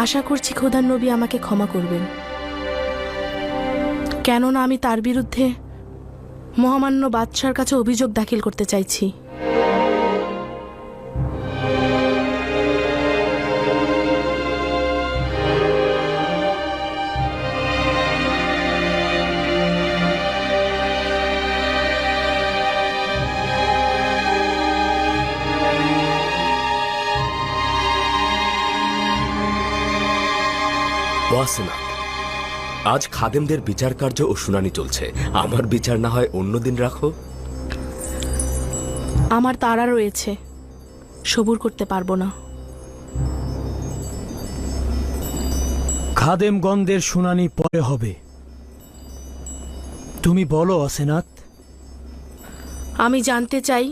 আশা করছি খোদার নবী আমাকে ক্ষমা করবেন, কেননা আমি তার বিরুদ্ধে মহামান্য বাদশার কাছে অভিযোগ দাখিল করতে চাইছি। ওয়াসেনাত, আজ খাদেমদের বিচার কার্য ও শুনানি চলছে। আমার বিচার না হয় অন্যদিন রাখো। আমার তাড়া রয়েছে, সবুর করতে পারবো না। খাদেমগণদের শুনানি পরে হবে। তুমি বলো ওয়াসেনাত। আমি জানতে চাই